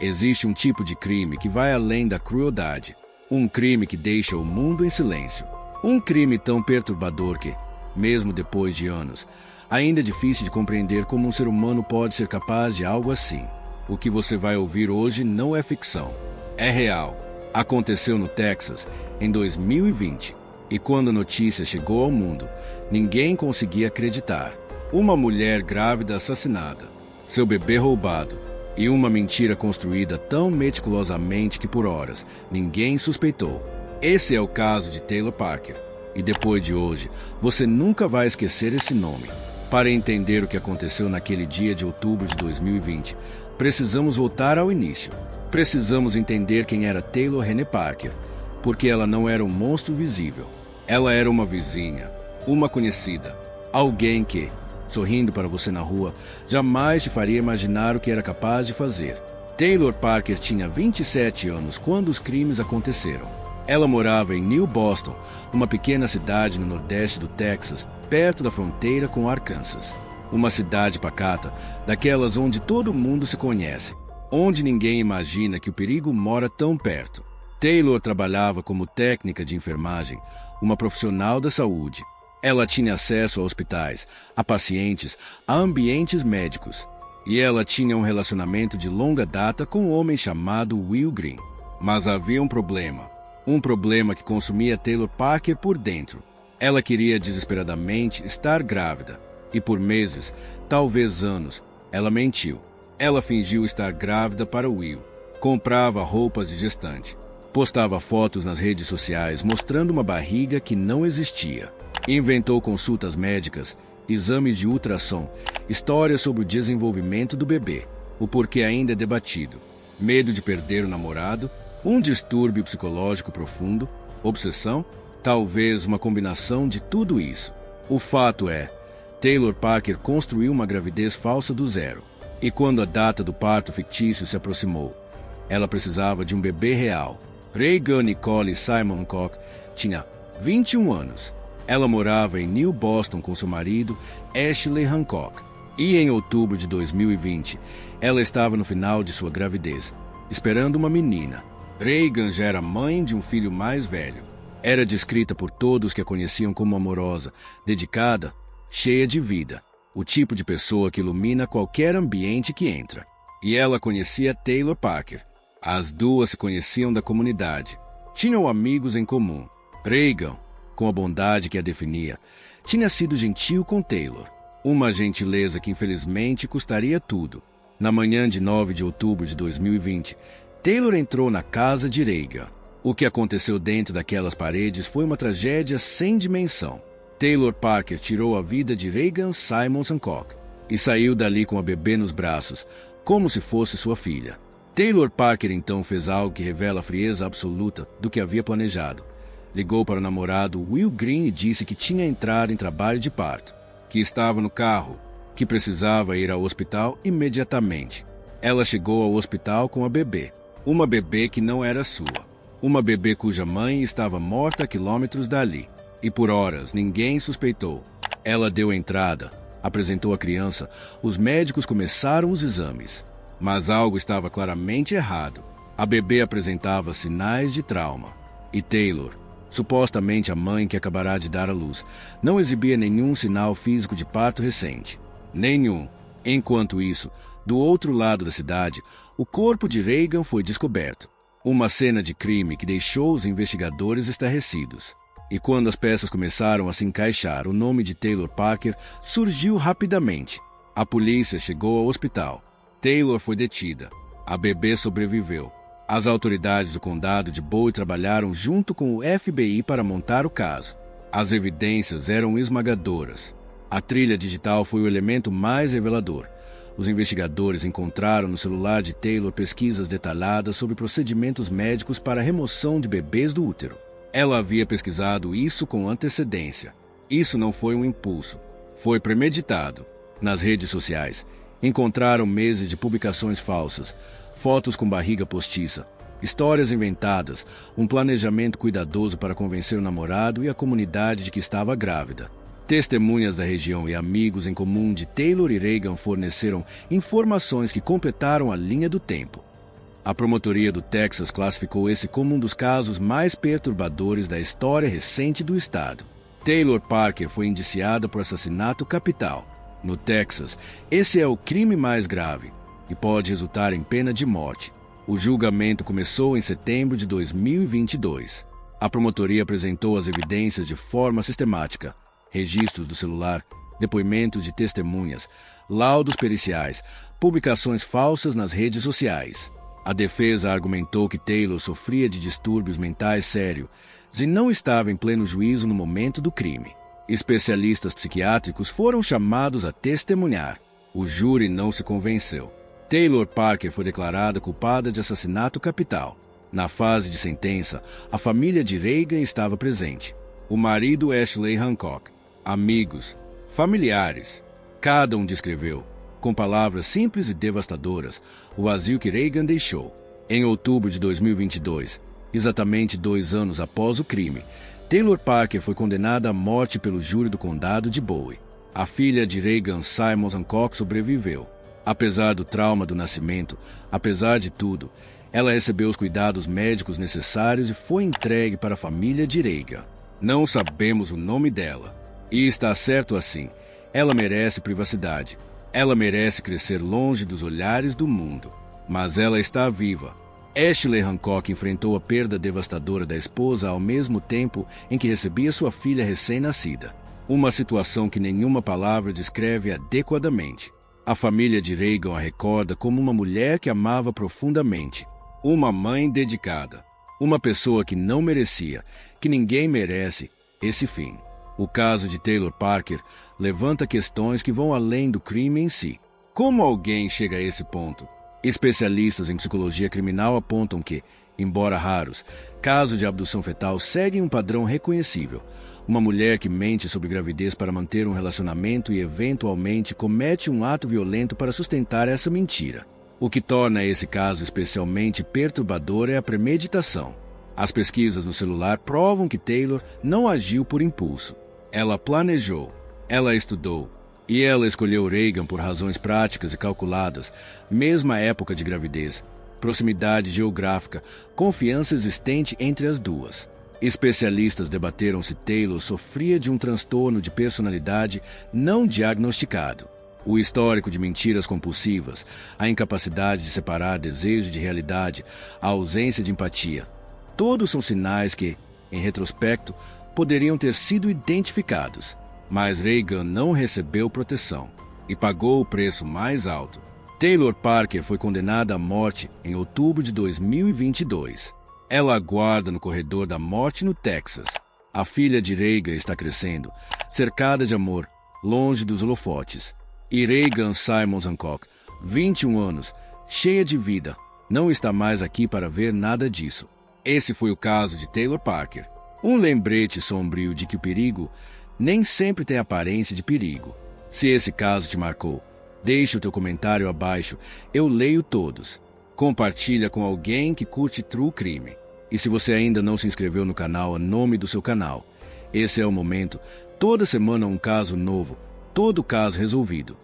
Existe um tipo de crime que vai além da crueldade. Um crime que deixa o mundo em silêncio. Um crime tão perturbador que, mesmo depois de anos, ainda é difícil de compreender como um ser humano pode ser capaz de algo assim. O que você vai ouvir hoje não é ficção. É real. Aconteceu no Texas, em 2020. E quando a notícia chegou ao mundo, ninguém conseguia acreditar. Uma mulher grávida assassinada, seu bebê roubado e uma mentira construída tão meticulosamente que por horas ninguém suspeitou. Esse é o caso de Taylor Parker. E depois de hoje, você nunca vai esquecer esse nome. Para entender o que aconteceu naquele dia de outubro de 2020, precisamos voltar ao início. Precisamos entender quem era Taylor Renee Parker, porque ela não era um monstro visível. Ela era uma vizinha, uma conhecida, alguém que, sorrindo para você na rua, jamais te faria imaginar o que era capaz de fazer. Taylor Parker tinha 27 anos quando os crimes aconteceram. Ela morava em New Boston, uma pequena cidade no nordeste do Texas, perto da fronteira com Arkansas. Uma cidade pacata, daquelas onde todo mundo se conhece, onde ninguém imagina que o perigo mora tão perto. Taylor trabalhava como técnica de enfermagem, uma profissional da saúde. Ela tinha acesso a hospitais, a pacientes, a ambientes médicos. E ela tinha um relacionamento de longa data com um homem chamado Will Green. Mas havia um problema que consumia Taylor Parker por dentro. Ela queria desesperadamente estar grávida. E por meses, talvez anos, ela mentiu. Ela fingiu estar grávida para Will. Comprava roupas de gestante. Postava fotos nas redes sociais mostrando uma barriga que não existia. Inventou consultas médicas, exames de ultrassom, histórias sobre o desenvolvimento do bebê, o porquê ainda é debatido, medo de perder o namorado, um distúrbio psicológico profundo, obsessão, talvez uma combinação de tudo isso. O fato é, Taylor Parker construiu uma gravidez falsa do zero. E quando a data do parto fictício se aproximou, ela precisava de um bebê real. Reagan Nicole Simon Hancock tinha 21 anos. Ela morava em New Boston com seu marido, Ashley Hancock. E em outubro de 2020, ela estava no final de sua gravidez, esperando uma menina. Reagan já era mãe de um filho mais velho. Era descrita por todos que a conheciam como amorosa, dedicada, cheia de vida. O tipo de pessoa que ilumina qualquer ambiente que entra. E ela conhecia Taylor Parker. As duas se conheciam da comunidade. Tinham amigos em comum. Reagan, com a bondade que a definia, tinha sido gentil com Taylor. Uma gentileza que infelizmente custaria tudo. Na manhã de 9 de outubro de 2020, Taylor entrou na casa de Reagan. O que aconteceu dentro daquelas paredes foi uma tragédia sem dimensão. Taylor Parker tirou a vida de Reagan Simon Hancock e saiu dali com a bebê nos braços, como se fosse sua filha. Taylor Parker então fez algo que revela a frieza absoluta do que havia planejado. Ligou para o namorado Will Green e disse que tinha entrado em trabalho de parto, que estava no carro, que precisava ir ao hospital imediatamente. Ela chegou ao hospital com a bebê, uma bebê que não era sua, uma bebê cuja mãe estava morta a quilômetros dali. E por horas ninguém suspeitou. Ela deu entrada, apresentou a criança, os médicos começaram os exames. Mas algo estava claramente errado. A bebê apresentava sinais de trauma. E Taylor, supostamente a mãe que acabará de dar à luz, não exibia nenhum sinal físico de parto recente. Nenhum. Enquanto isso, do outro lado da cidade, o corpo de Reagan foi descoberto. Uma cena de crime que deixou os investigadores estarrecidos. E quando as peças começaram a se encaixar, o nome de Taylor Parker surgiu rapidamente. A polícia chegou ao hospital. Taylor foi detida. A bebê sobreviveu. As autoridades do condado de Bowie trabalharam junto com o FBI para montar o caso. As evidências eram esmagadoras. A trilha digital foi o elemento mais revelador. Os investigadores encontraram no celular de Taylor pesquisas detalhadas sobre procedimentos médicos para a remoção de bebês do útero. Ela havia pesquisado isso com antecedência. Isso não foi um impulso. Foi premeditado. Nas redes sociais, encontraram meses de publicações falsas, fotos com barriga postiça, histórias inventadas, um planejamento cuidadoso para convencer o namorado e a comunidade de que estava grávida. Testemunhas da região e amigos em comum de Taylor e Reagan forneceram informações que completaram a linha do tempo. A promotoria do Texas classificou esse como um dos casos mais perturbadores da história recente do estado. Taylor Parker foi indiciada por assassinato capital. No Texas, esse é o crime mais grave e pode resultar em pena de morte. O julgamento começou em setembro de 2022. A promotoria apresentou as evidências de forma sistemática: registros do celular, depoimentos de testemunhas, laudos periciais, publicações falsas nas redes sociais. A defesa argumentou que Taylor sofria de distúrbios mentais sérios e não estava em pleno juízo no momento do crime. Especialistas psiquiátricos foram chamados a testemunhar. O júri não se convenceu. Taylor Parker foi declarada culpada de assassinato capital. Na fase de sentença, a família de Reagan estava presente. O marido Ashley Hancock, amigos, familiares. Cada um descreveu, com palavras simples e devastadoras, o vazio que Reagan deixou. Em outubro de 2022, exatamente 2 anos após o crime, Taylor Parker foi condenada à morte pelo júri do condado de Bowie. A filha de Reagan, Simon Hancock, sobreviveu. Apesar do trauma do nascimento, apesar de tudo, ela recebeu os cuidados médicos necessários e foi entregue para a família de Reagan. Não sabemos o nome dela. E está certo assim. Ela merece privacidade. Ela merece crescer longe dos olhares do mundo. Mas ela está viva. Ashley Hancock enfrentou a perda devastadora da esposa ao mesmo tempo em que recebia sua filha recém-nascida. Uma situação que nenhuma palavra descreve adequadamente. A família de Reagan a recorda como uma mulher que amava profundamente. Uma mãe dedicada. Uma pessoa que não merecia, que ninguém merece, esse fim. O caso de Taylor Parker levanta questões que vão além do crime em si. Como alguém chega a esse ponto? Especialistas em psicologia criminal apontam que, embora raros, casos de abdução fetal seguem um padrão reconhecível. Uma mulher que mente sobre gravidez para manter um relacionamento e eventualmente comete um ato violento para sustentar essa mentira. O que torna esse caso especialmente perturbador é a premeditação. As pesquisas no celular provam que Taylor não agiu por impulso. Ela planejou, ela estudou, e ela escolheu Reagan por razões práticas e calculadas, mesma época de gravidez, proximidade geográfica, confiança existente entre as duas. Especialistas debateram se Taylor sofria de um transtorno de personalidade não diagnosticado. O histórico de mentiras compulsivas, a incapacidade de separar desejo de realidade, a ausência de empatia. Todos são sinais que, em retrospecto, poderiam ter sido identificados. Mas Reagan não recebeu proteção e pagou o preço mais alto. Taylor Parker foi condenada à morte em outubro de 2022. Ela aguarda no corredor da morte no Texas. A filha de Reagan está crescendo, cercada de amor, longe dos holofotes. E Reagan Simon Hancock, 21 anos, cheia de vida, não está mais aqui para ver nada disso. Esse foi o caso de Taylor Parker. Um lembrete sombrio de que o perigo nem sempre tem aparência de perigo. Se esse caso te marcou, deixe o teu comentário abaixo, eu leio todos. Compartilha com alguém que curte True Crime. E se você ainda não se inscreveu no canal, a nome do seu canal. Esse é o momento. Toda semana um caso novo, todo caso resolvido.